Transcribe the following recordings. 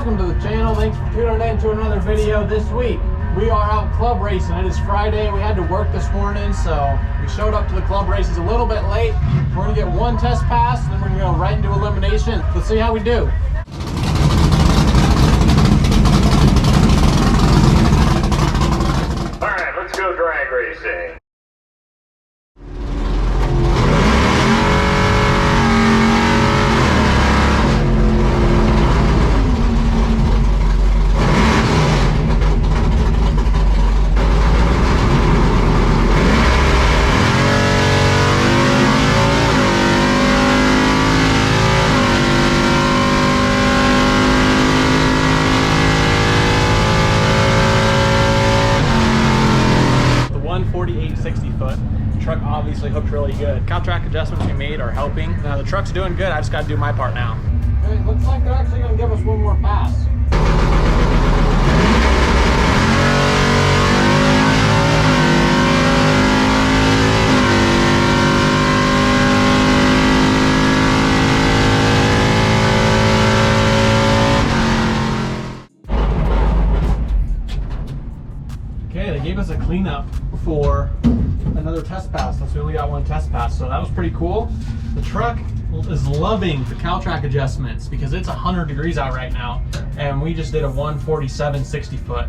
welcome to the channel. Thanks for tuning in to another video this week. We are out club racing. It is Friday. We had to work this morning, so we showed up to the club races a little bit late. We're gonna get one test pass, then we're gonna go right into elimination. Let's see how we do. All right, let's go drag racing. Truck obviously hooked really good. Cow track adjustments we made are helping. Now the truck's doing good. I just got to do my part now. Okay, looks like they're actually going to give us one more pass. Okay, they gave us a cleanup for another test pass. Since we only got one test pass, so that was pretty cool. The truck is loving the cow track adjustments because it's 100 degrees out right now, and we just did a 147 60 foot.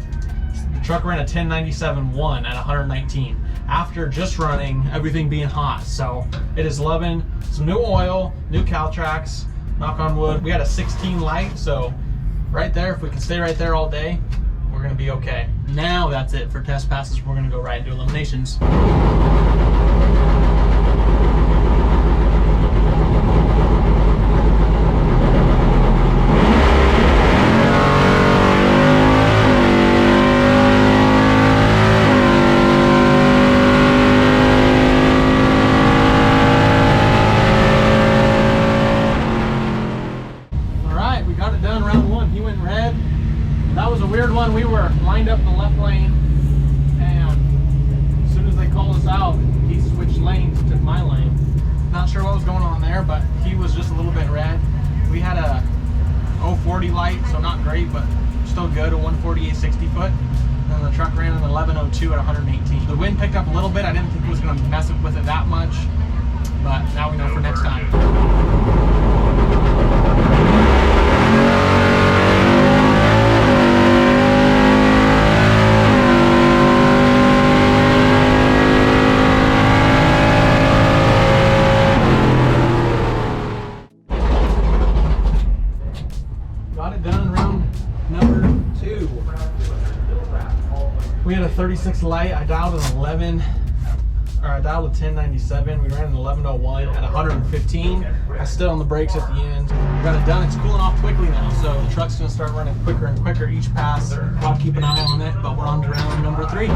The truck ran a 1097-1 at 119 after just running everything being hot, so it is loving some new oil, new cow tracks. Knock on wood. We had a 16 light, so right there, if we can stay right there all day, we're gonna be okay. Now that's it for test passes. We're gonna go right into eliminations. All right, we got it done round one. He went red. That was a weird one. We were lined up in the left lane, and as soon as they called us out, he switched lanes, took my lane. Not sure what was going on there, but he was just a little bit red. We had a 040 light, so not great, but still good, a 148 60 foot. And the truck ran an 1102 at 118. The wind picked up a little bit. I didn't think it was going to mess with it that much, but now we know for next time. We had a 36 light. I dialed an 11, or I dialed a 1097. We ran an 1101 at 115. I stood on the brakes at the end. We got it done. It's cooling off quickly now, so the truck's gonna start running quicker and quicker each pass. I'll keep an eye on it, but we're on to round number 3.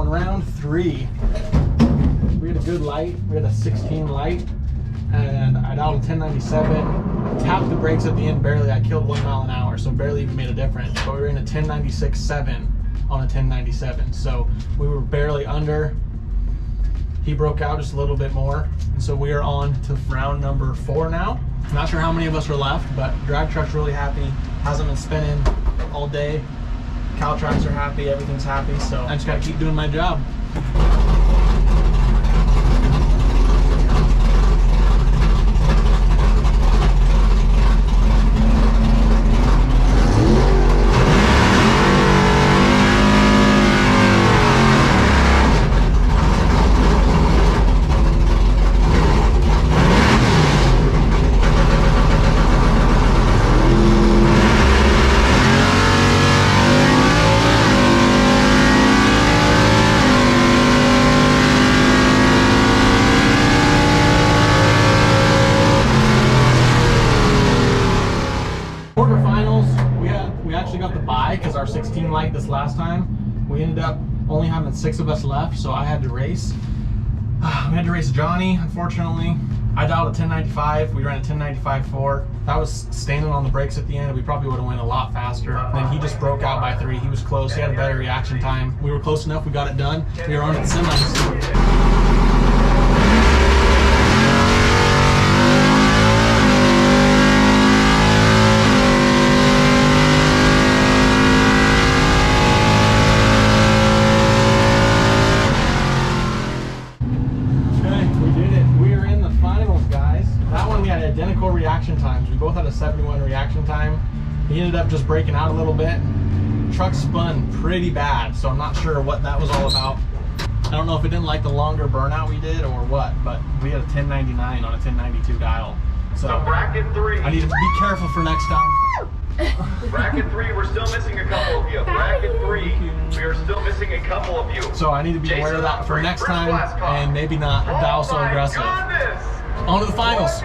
Round 3. We had a good light. We had a 16 light, and I dialed a 1097. Tapped the brakes at the end barely. I killed 1 mile an hour, so barely even made a difference. But we were in a 1096-7 on a 1097, so we were barely under. He broke out just a little bit more, and so we are on to round number 4 now. Not sure how many of us are left, but drag truck's really happy. Hasn't been spinning all day. Cow tracks are happy, everything's happy, so I just gotta keep doing my job. Because our 16 light this last time, we ended up only having 6 of us left, so I had to race. We had to race Johnny, unfortunately. I dialed a 1095. We ran a 1095-4. That was standing on the brakes at the end. We probably would have went a lot faster. Then he just broke out by 3. He was close. He had a better reaction time. We were close enough. We got it done. We were on the semis. Identical reaction times. We both had a 71 reaction time. He ended up just breaking out a little bit. Truck spun pretty bad, so I'm not sure what that was all about. I don't know if it didn't like the longer burnout we did or what, but we had a 1099 on a 1092 dial. So bracket 3. I need to be careful for next time. Bracket 3, we're still missing a couple of you. Bracket 3, we are still missing a couple of you. So I need to be aware of that for next time and maybe not dial so aggressive. On to the finals.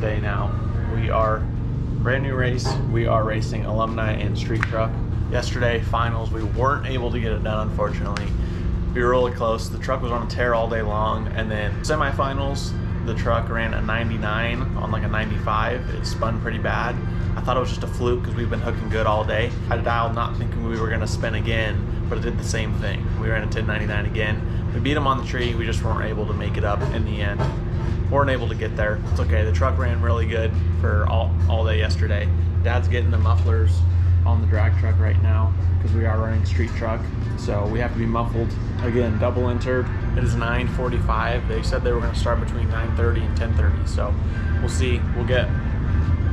Day now. We are brand new race. We are racing Alumni and Street Truck. Yesterday finals, we weren't able to get it done, unfortunately. We were really close. The truck was on a tear all day long, and then semifinals, the truck ran a 99 on like a 95. It spun pretty bad. I thought it was just a fluke because we've been hooking good all day. I dialed not thinking we were going to spin again, but it did the same thing. We ran a 1099 again. We beat them on the tree. We just weren't able to make it up in the end. Weren't able to get there. It's okay. The truck ran really good for all day yesterday. Dad's getting the mufflers on the drag truck right now because we are running Street Truck. So we have to be muffled. Again, double entered. It is 9:45. They said they were going to start between 9:30 and 10:30. So we'll see.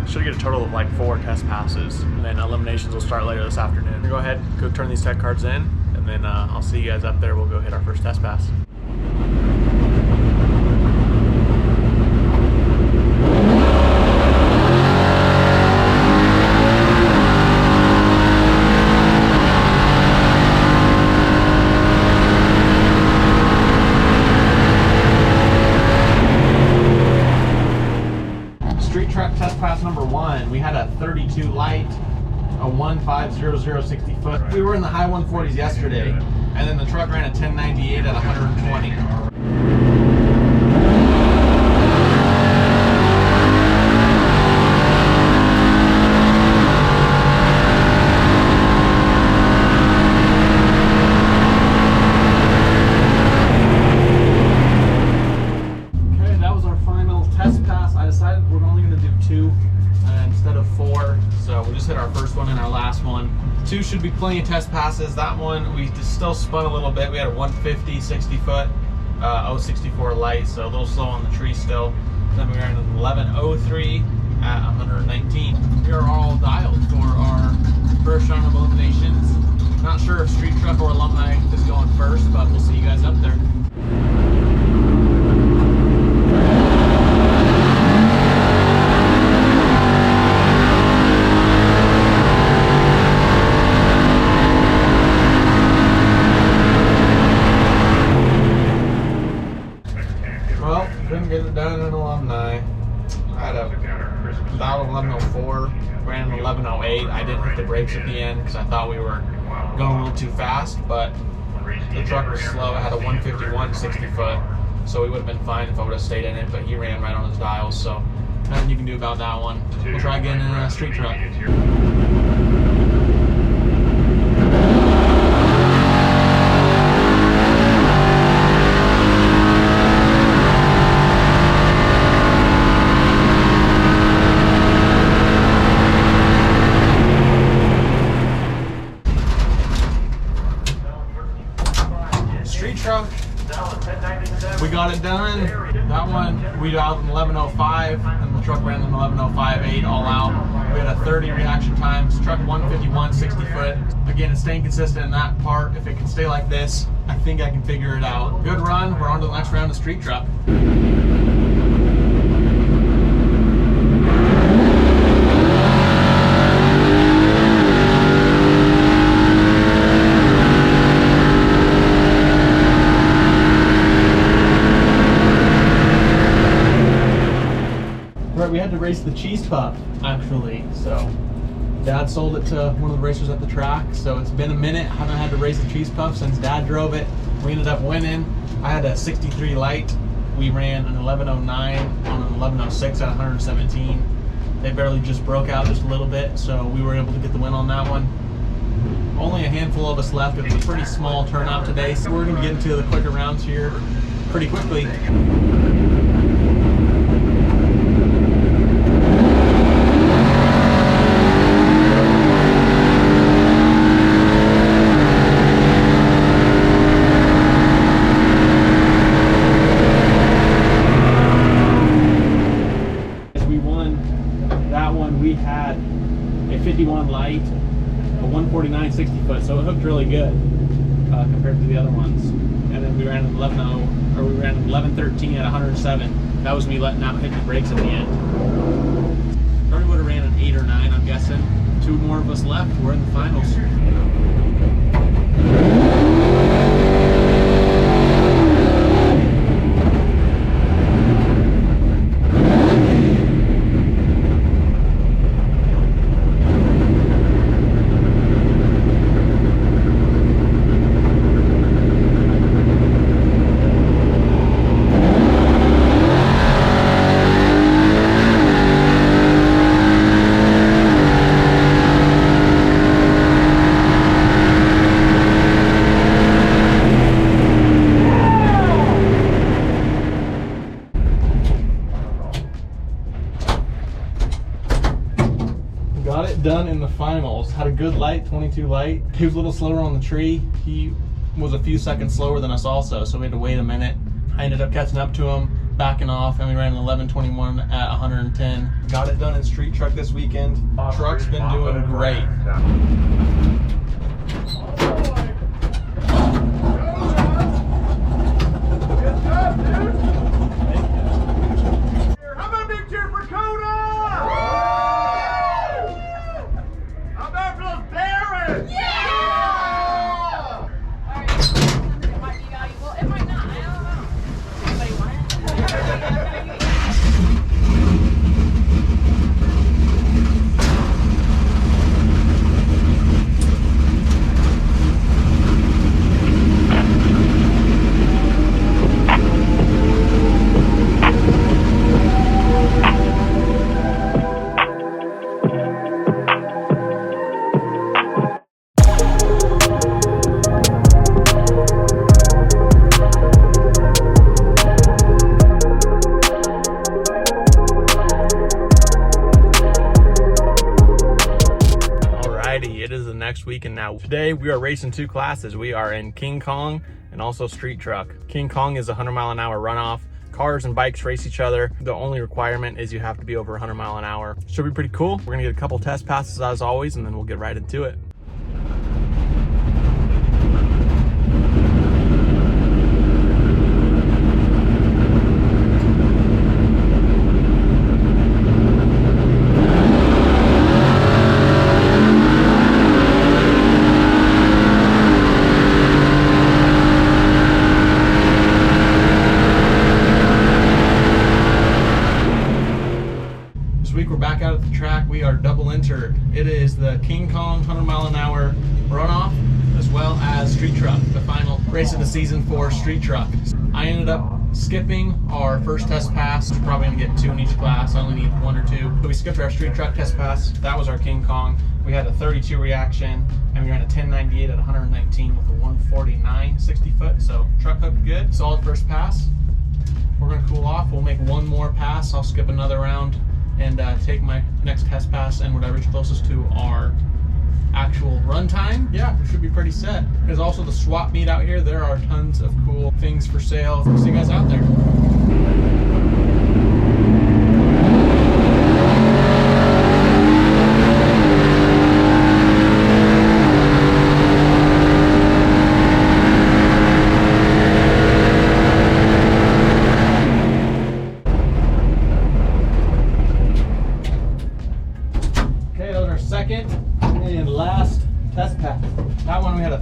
Should get a total of like 4 test passes, and then eliminations will start later this afternoon. Go ahead, go turn these tech cards in, and then I'll see you guys up there. We'll go hit our first test pass. Test pass number 1, we had a 32 light, a 1500 60 foot. We were in the high 140s yesterday, and then the truck ran a 1098 at 120. Instead of 4, so we just hit our first one and our last one. 2 should be plenty of test passes. That one we just still spun a little bit. We had a 150 60 foot 064 light, so a little slow on the tree still. Then we ran an 1103 at 119. We are all dialed for our first round of eliminations. Not sure if Street Truck or Alumni is going first, but we'll see you guys up there. Get it done in Alumni. I had a dial 1104, ran an 1108. I didn't hit the brakes at the end because I thought we were going a little too fast, but the truck was slow. I had a 151 60 foot, so we would have been fine if I would have stayed in it, but he ran right on his dials, so nothing you can do about that one. We'll try again in a Street Truck. We got it done. That one We dialed an 11:05, and the truck ran an 11:05.8 all out. We had a 30 reaction times. Truck 151, 60 foot. Again, it's staying consistent in that part. If it can stay like this, I think I can figure it out. Good run. We're on to the next round of street truck. Right, we had to race the cheese pup actually, so Dad sold it to one of the racers at the track, so it's been a minute. I haven't had to race the cheese pup since Dad drove it. We ended up winning. I had a 63 light. We ran an 11:09 on an 11:06 at 117. They barely just broke out just a little bit, so we were able to get the win on that one. Only a handful of us left. It was a pretty small turnout today, so we're going to get into the quicker rounds here pretty quickly. We had a 51 light, a 149 60 foot, so it hooked really good compared to the other ones. And then we ran an 11:13 at 107. That was me letting out hitting the brakes at the end. Probably would have ran an 8 or 9, I'm guessing. 2 more of us left. We're in the finals. Got it done in the finals. Had a good light, 22 light. He was a little slower on the tree. He was a few seconds slower than us also, so we had to wait a minute. I ended up catching up to him, backing off, and we ran an 11:21 at 110. Got it done in street truck this weekend. Truck's been doing great. It is the next week, and now today we are racing 2 classes. We are in King Kong and also street truck. King Kong is a 100-mile-an-hour runoff. Cars and bikes race each other. The only requirement is you have to be over 100 miles an hour. Should be pretty cool. We're gonna get a couple test passes as always, and then we'll get right into it. We're back out at the track. We are double entered. It is the King Kong 100-mile-an-hour runoff as well as street truck, the final race of the season for street truck. I ended up skipping our first test pass. We're probably gonna get 2 in each class. I only need 1 or 2. So we skipped our street truck test pass. That was our King Kong. We had a 32 reaction, and we ran a 1098 at 119 with a 149 60 foot. So truck hooked good. Solid first pass. We're gonna cool off. We'll make 1 more pass. I'll skip another round and take my next test pass, and whatever's closest to our actual run time. Yeah, we should be pretty set. There's also the swap meet out here. There are tons of cool things for sale. See you guys out there.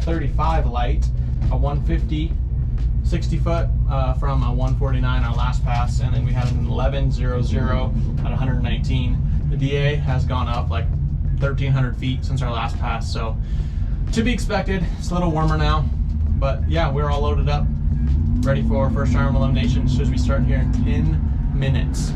135 light, a 150 60 foot from a 149 our last pass, and then we had an 1100 at 119. The DA has gone up like 1,300 feet since our last pass, so to be expected. It's a little warmer now, but yeah, we're all loaded up, ready for first round of elimination. Should we start here in 10 minutes.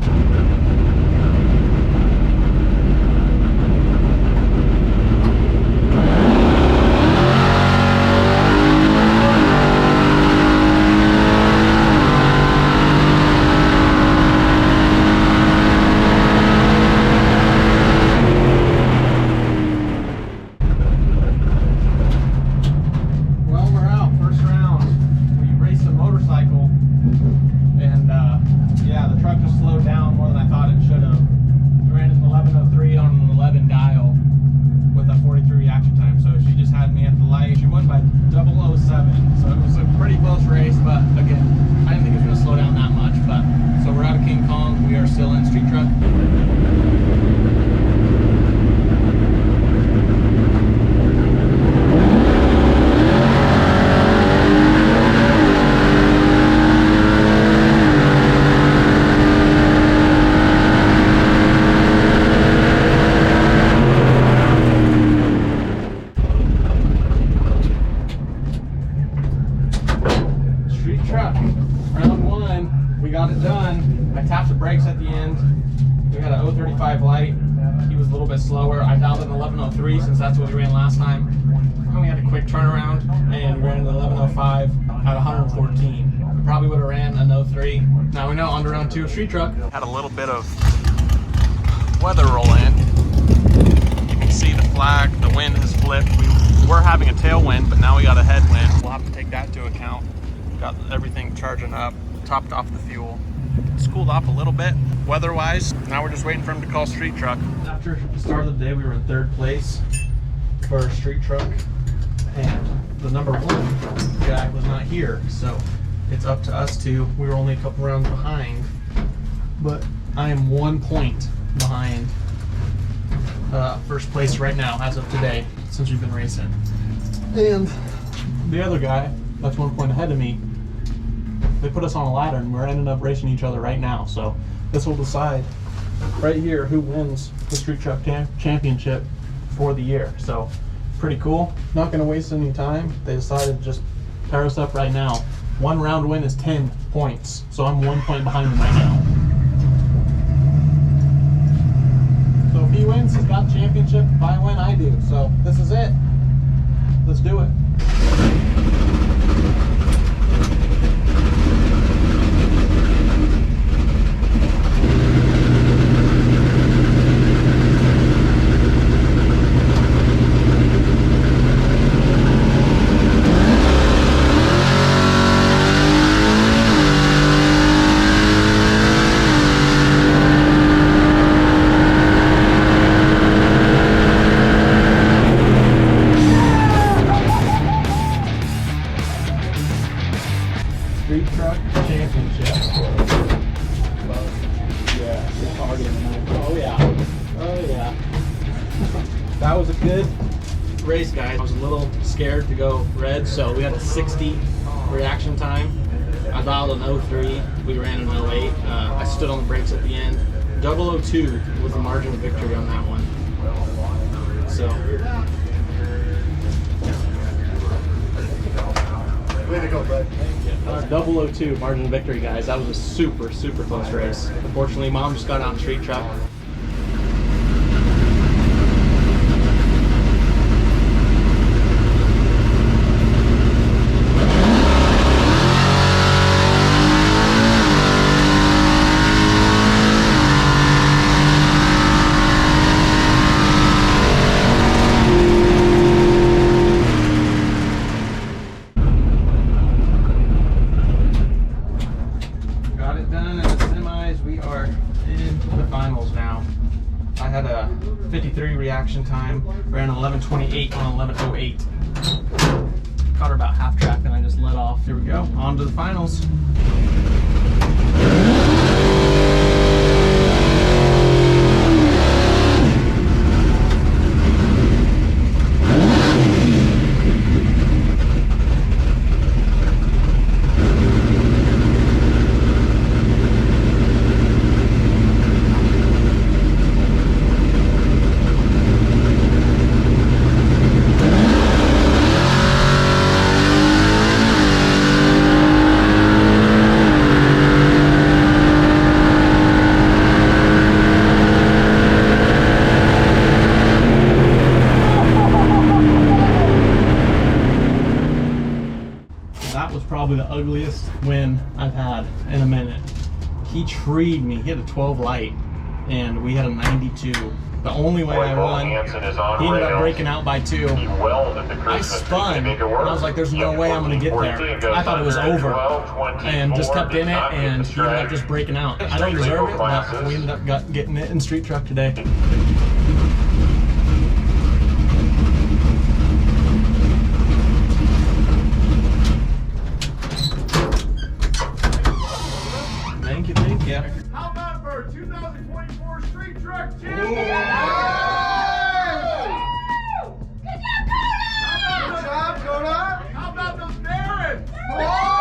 Slower. I dialed in 1103 since that's what we ran last time. And we had a quick turnaround and we ran an 1105 at 114. We probably would have ran an 03. Now we know on to round 2 of street truck. Had a little bit of weather roll in. You can see the flag, the wind has flipped. We were having a tailwind, but now we got a headwind. We'll have to take that into account. Got everything charging up, topped off the fuel. It's cooled off a little bit weather-wise. Now we're just waiting for him to call street truck. After the start of the day, we were in 3rd place for street truck, and the number 1 guy was not here, so it's up to us two. We were only a couple rounds behind, but I am 1 point behind first place right now as of today, since we've been racing. And the other guy that's 1 point ahead of me, they put us on a ladder and we're ending up racing each other right now. So this will decide right here who wins the street truck championship for the year. So pretty cool. Not gonna waste any time. They decided to just pair us up right now. 1 round win is 10 points. So I'm 1 point behind them right now. So if he wins, he's got the championship. If I win, I do. So this is it. Let's do it. Street truck championship. Yeah, oh yeah, oh yeah. That was a good race, guys. I was a little scared to go red, so we had a 60 reaction time. I dialed an 03, we ran an 08. I stood on the brakes at the end. 002 was the margin of victory on that one. So. Way to go, bud. 002 margin of victory, guys. That was a super close race. Unfortunately, Mom just got out in street truck. Had a 53 reaction time, ran an 11:28 on 11:08. Caught her about half track and I just let off. Here we go, on to the finals. probably the ugliest win I've had in a minute. He treed me. He had a 12 light, and we had a 92. The only way I won, he ended up breaking out by 2. I spun, and I was like, there's no way I'm going to get there. I thought it was over, and just kept in it, and he ended up just breaking out. I don't deserve it, but we ended up getting it in street truck today. Thank you, thank you. How about for 2024 Street Truck Champion? Good job, How about the Barons?